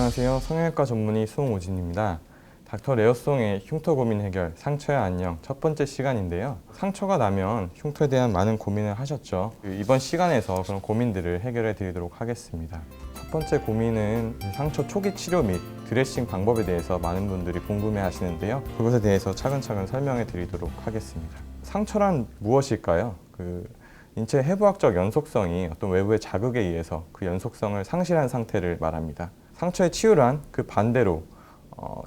안녕하세요. 성형외과 전문의 송오진입니다. 닥터 레오송의 흉터 고민 해결, 상처야 안녕 첫 번째 시간인데요. 상처가 나면 흉터에 대한 많은 고민을 하셨죠. 이번 시간에서 그런 고민들을 해결해 드리도록 하겠습니다. 첫 번째 고민은 상처 초기 치료 및 드레싱 방법에 대해서 많은 분들이 궁금해 하시는데요. 그것에 대해서 차근차근 설명해 드리도록 하겠습니다. 상처란 무엇일까요? 인체 해부학적 연속성이 어떤 외부의 자극에 의해서 그 연속성을 상실한 상태를 말합니다. 상처의 치유란 그 반대로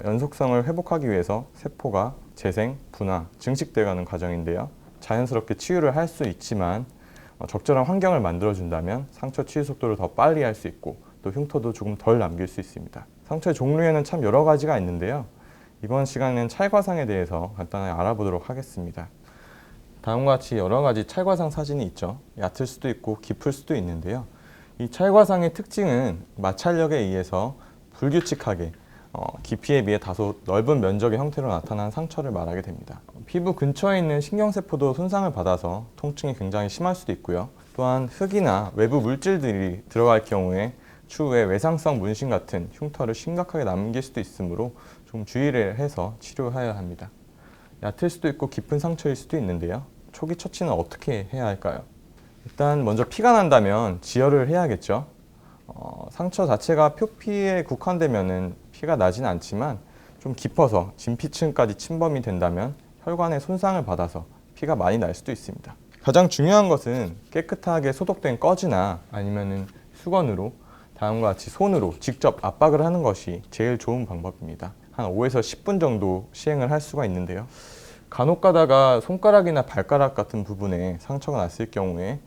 연속성을 회복하기 위해서 세포가 재생, 분화, 증식돼가는 과정인데요. 자연스럽게 치유를 할 수 있지만 적절한 환경을 만들어준다면 상처 치유 속도를 더 빨리 할 수 있고 또 흉터도 조금 덜 남길 수 있습니다. 상처의 종류에는 참 여러 가지가 있는데요. 이번 시간에는 찰과상에 대해서 간단하게 알아보도록 하겠습니다. 다음과 같이 여러 가지 찰과상 사진이 있죠. 얕을 수도 있고 깊을 수도 있는데요. 이 찰과상의 특징은 마찰력에 의해서 불규칙하게 깊이에 비해 다소 넓은 면적의 형태로 나타난 상처를 말하게 됩니다. 피부 근처에 있는 신경세포도 손상을 받아서 통증이 굉장히 심할 수도 있고요. 또한 흙이나 외부 물질들이 들어갈 경우에 추후에 외상성 문신 같은 흉터를 심각하게 남길 수도 있으므로 좀 주의를 해서 치료해야 합니다. 얕을 수도 있고 깊은 상처일 수도 있는데요. 초기 처치는 어떻게 해야 할까요? 일단 먼저 피가 난다면 지혈을 해야겠죠. 상처 자체가 표피에 국한되면 피가 나진 않지만 좀 깊어서 진피층까지 침범이 된다면 혈관에 손상을 받아서 피가 많이 날 수도 있습니다. 가장 중요한 것은 깨끗하게 소독된 꺼즈나 아니면 수건으로 다음과 같이 손으로 직접 압박을 하는 것이 제일 좋은 방법입니다. 한 5에서 10분 정도 시행을 할 수가 있는데요. 간혹 가다가 손가락이나 발가락 같은 부분에 상처가 났을 경우에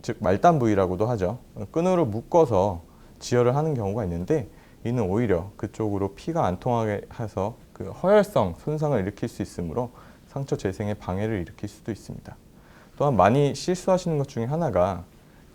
즉 말단 부위라고도 하죠. 끈으로 묶어서 지혈을 하는 경우가 있는데 이는 오히려 그쪽으로 피가 안 통하게 해서 그 허혈성 손상을 일으킬 수 있으므로 상처 재생에 방해를 일으킬 수도 있습니다. 또한 많이 실수하시는 것 중에 하나가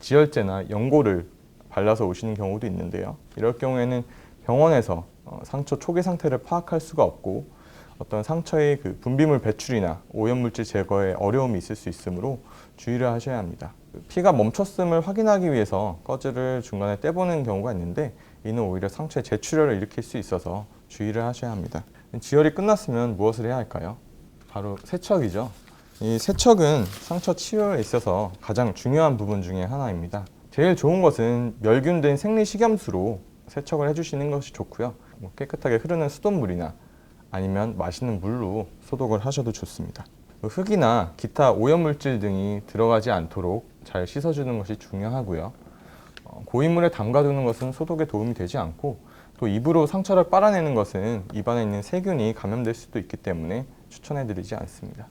지혈제나 연고를 발라서 오시는 경우도 있는데요. 이럴 경우에는 병원에서 상처 초기 상태를 파악할 수가 없고 어떤 상처의 그 분비물 배출이나 오염물질 제거에 어려움이 있을 수 있으므로 주의를 하셔야 합니다. 피가 멈췄음을 확인하기 위해서 꺼즈를 중간에 떼보는 경우가 있는데 이는 오히려 상처의 재출혈을 일으킬 수 있어서 주의를 하셔야 합니다. 지혈이 끝났으면 무엇을 해야 할까요? 바로 세척이죠. 이 세척은 상처 치료에 있어서 가장 중요한 부분 중에 하나입니다. 제일 좋은 것은 멸균된 생리식염수로 세척을 해주시는 것이 좋고요. 깨끗하게 흐르는 수돗물이나 아니면 마시는 물로 소독을 하셔도 좋습니다. 흙이나 기타 오염물질 등이 들어가지 않도록 잘 씻어주는 것이 중요하고요. 고인물에 담가두는 것은 소독에 도움이 되지 않고 또 입으로 상처를 빨아내는 것은 입안에 있는 세균이 감염될 수도 있기 때문에 추천해드리지 않습니다.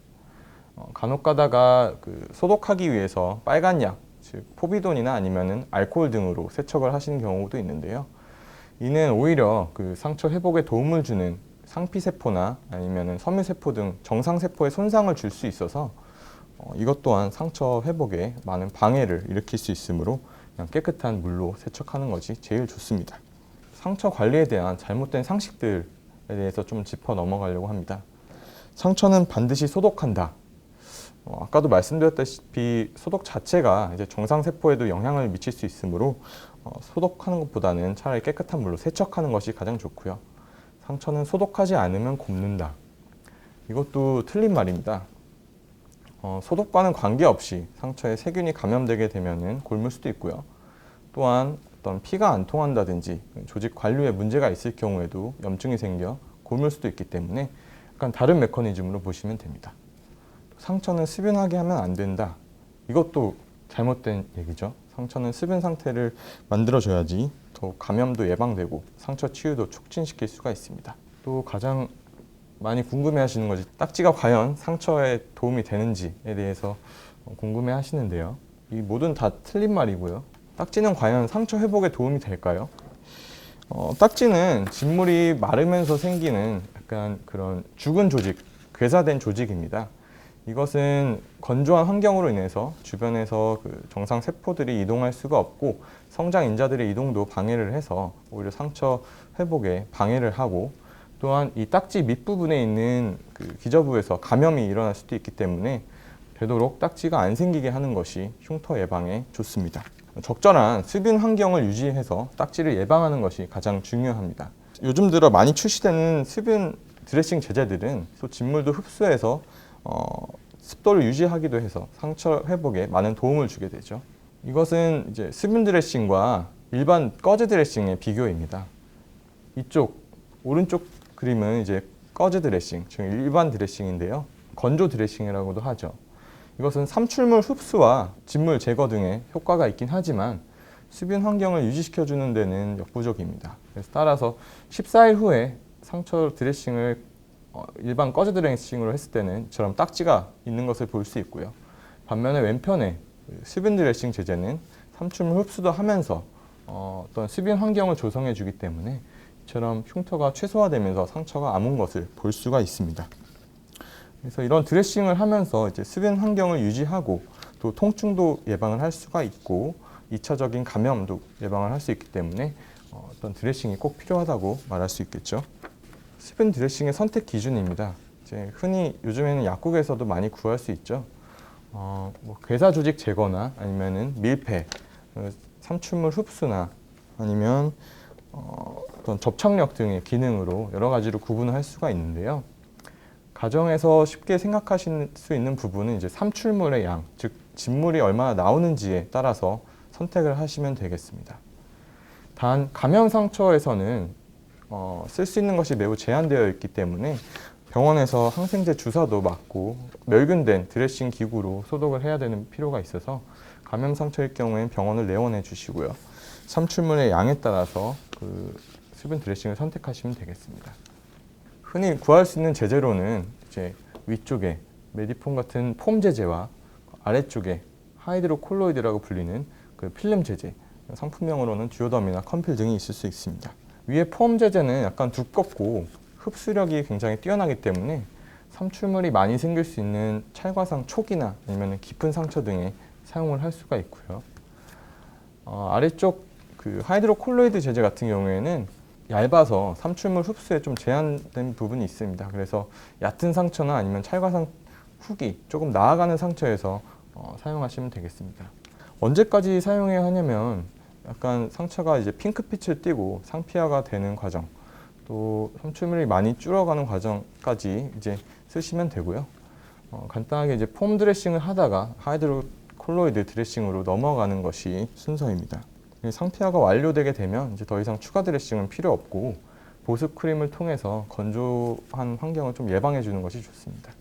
간혹 가다가 소독하기 위해서 빨간 약, 즉 포비돈이나 아니면 알코올 등으로 세척을 하시는 경우도 있는데요. 이는 오히려 그 상처 회복에 도움을 주는 상피세포나 아니면 섬유세포 등 정상세포에 손상을 줄 수 있어서 이것 또한 상처 회복에 많은 방해를 일으킬 수 있으므로 그냥 깨끗한 물로 세척하는 것이 제일 좋습니다. 상처 관리에 대한 잘못된 상식들에 대해서 좀 짚어 넘어가려고 합니다. 상처는 반드시 소독한다. 아까도 말씀드렸다시피 소독 자체가 이제 정상세포에도 영향을 미칠 수 있으므로 소독하는 것보다는 차라리 깨끗한 물로 세척하는 것이 가장 좋고요. 상처는 소독하지 않으면 곪는다. 이것도 틀린 말입니다. 소독과는 관계없이 상처에 세균이 감염되게 되면 곪을 수도 있고요. 또한 어떤 피가 안 통한다든지 조직 관리에 문제가 있을 경우에도 염증이 생겨 곪을 수도 있기 때문에 약간 다른 메커니즘으로 보시면 됩니다. 상처는 습연하게 하면 안 된다. 이것도 잘못된 얘기죠. 상처는 습연 상태를 만들어줘야지 더 감염도 예방되고 상처 치유도 촉진시킬 수가 있습니다. 또 가장 많이 궁금해하시는 것이 딱지가 과연 상처에 도움이 되는지에 대해서 궁금해하시는데요. 이 모든 다 틀린 말이고요. 딱지는 과연 상처 회복에 도움이 될까요? 딱지는 진물이 마르면서 생기는 약간 그런 죽은 조직, 괴사된 조직입니다. 이것은 건조한 환경으로 인해서 주변에서 정상 세포들이 이동할 수가 없고 성장 인자들의 이동도 방해를 해서 오히려 상처 회복에 방해를 하고 또한 이 딱지 밑부분에 있는 기저부에서 감염이 일어날 수도 있기 때문에 되도록 딱지가 안 생기게 하는 것이 흉터 예방에 좋습니다. 적절한 수분 환경을 유지해서 딱지를 예방하는 것이 가장 중요합니다. 요즘 들어 많이 출시되는 수분 드레싱 제제들은 또 진물도 흡수해서 습도를 유지하기도 해서 상처 회복에 많은 도움을 주게 되죠. 이것은 이제 수분 드레싱과 일반 꺼즈 드레싱의 비교입니다. 이쪽 오른쪽 그림은 이제 꺼즈 드레싱, 즉 일반 드레싱인데요. 건조 드레싱이라고도 하죠. 이것은 삼출물 흡수와 진물 제거 등의 효과가 있긴 하지만 수분 환경을 유지시켜주는 데는 역부족입니다. 그래서 따라서 14일 후에 상처 드레싱을 일반 꺼즈 드레싱으로 했을 때는 이처럼 딱지가 있는 것을 볼 수 있고요. 반면에 왼편에 수분 드레싱 제제는 삼출물 흡수도 하면서 어떤 수분 환경을 조성해 주기 때문에 이처럼 흉터가 최소화되면서 상처가 아문 것을 볼 수가 있습니다. 그래서 이런 드레싱을 하면서 이제 수분 환경을 유지하고 또 통증도 예방을 할 수가 있고 2차적인 감염도 예방을 할 수 있기 때문에 어떤 드레싱이 꼭 필요하다고 말할 수 있겠죠. 수분 드레싱의 선택 기준입니다. 이제 흔히 요즘에는 약국에서도 많이 구할 수 있죠. 뭐 괴사 조직 제거나 아니면은 밀폐, 삼출물 흡수나 아니면 어떤 접착력 등의 기능으로 여러 가지로 구분을 할 수가 있는데요. 가정에서 쉽게 생각하실 수 있는 부분은 이제 삼출물의 양, 즉 진물이 얼마나 나오는지에 따라서 선택을 하시면 되겠습니다. 단 감염 상처에서는 쓸 수 있는 것이 매우 제한되어 있기 때문에 병원에서 항생제 주사도 맞고 멸균된 드레싱 기구로 소독을 해야 되는 필요가 있어서 감염 상처일 경우엔 병원을 내원해 주시고요. 삼출물의 양에 따라서 그 수분 드레싱을 선택하시면 되겠습니다. 흔히 구할 수 있는 제재로는 이제 위쪽에 메디폼 같은 폼 제제와 아래쪽에 하이드로콜로이드라고 불리는 그 필름 제제, 상품명으로는 듀오덤이나 컴필 등이 있을 수 있습니다. 위에 폼 제제는 약간 두껍고 흡수력이 굉장히 뛰어나기 때문에 삼출물이 많이 생길 수 있는 찰과상 촉이나 아니면 깊은 상처 등에 사용을 할 수가 있고요. 아래쪽 그 하이드로콜로이드 제제 같은 경우에는 얇아서 삼출물 흡수에 좀 제한된 부분이 있습니다. 그래서 얕은 상처나 아니면 찰과상 훅이 조금 나아가는 상처에서 사용하시면 되겠습니다. 언제까지 사용해야 하냐면 약간 상처가 이제 핑크빛을 띠고 상피화가 되는 과정, 또 삼출물이 많이 줄어가는 과정까지 이제 쓰시면 되고요. 간단하게 이제 폼 드레싱을 하다가 하이드로콜로이드 드레싱으로 넘어가는 것이 순서입니다. 상피화가 완료되게 되면 이제 더 이상 추가 드레싱은 필요 없고 보습 크림을 통해서 건조한 환경을 좀 예방해 주는 것이 좋습니다.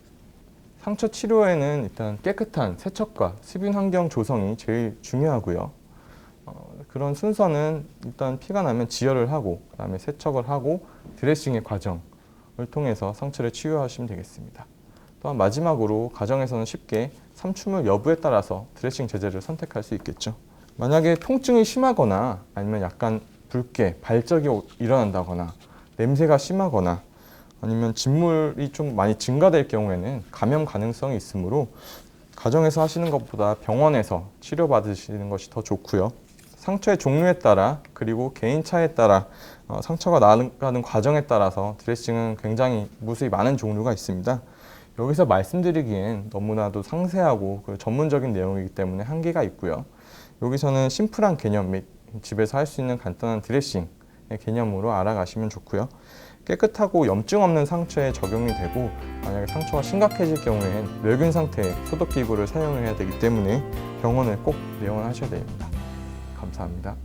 상처 치료에는 일단 깨끗한 세척과 수분 환경 조성이 제일 중요하고요. 그런 순서는 일단 피가 나면 지혈을 하고 그다음에 세척을 하고 드레싱의 과정을 통해서 상처를 치유하시면 되겠습니다. 또한 마지막으로 가정에서는 쉽게 삼출물 여부에 따라서 드레싱 제제를 선택할 수 있겠죠. 만약에 통증이 심하거나 아니면 약간 붉게 발적이 일어난다거나 냄새가 심하거나 아니면 진물이 좀 많이 증가될 경우에는 감염 가능성이 있으므로 가정에서 하시는 것보다 병원에서 치료받으시는 것이 더 좋고요. 상처의 종류에 따라 그리고 개인차에 따라 상처가 나아가는 과정에 따라서 드레싱은 굉장히 무수히 많은 종류가 있습니다. 여기서 말씀드리기엔 너무나도 상세하고 전문적인 내용이기 때문에 한계가 있고요. 여기서는 심플한 개념 및 집에서 할 수 있는 간단한 드레싱의 개념으로 알아가시면 좋고요. 깨끗하고 염증 없는 상처에 적용이 되고 만약에 상처가 심각해질 경우엔 멸균 상태의 소독기구를 사용해야 되기 때문에 병원을 꼭 내원하셔야 됩니다. 감사합니다.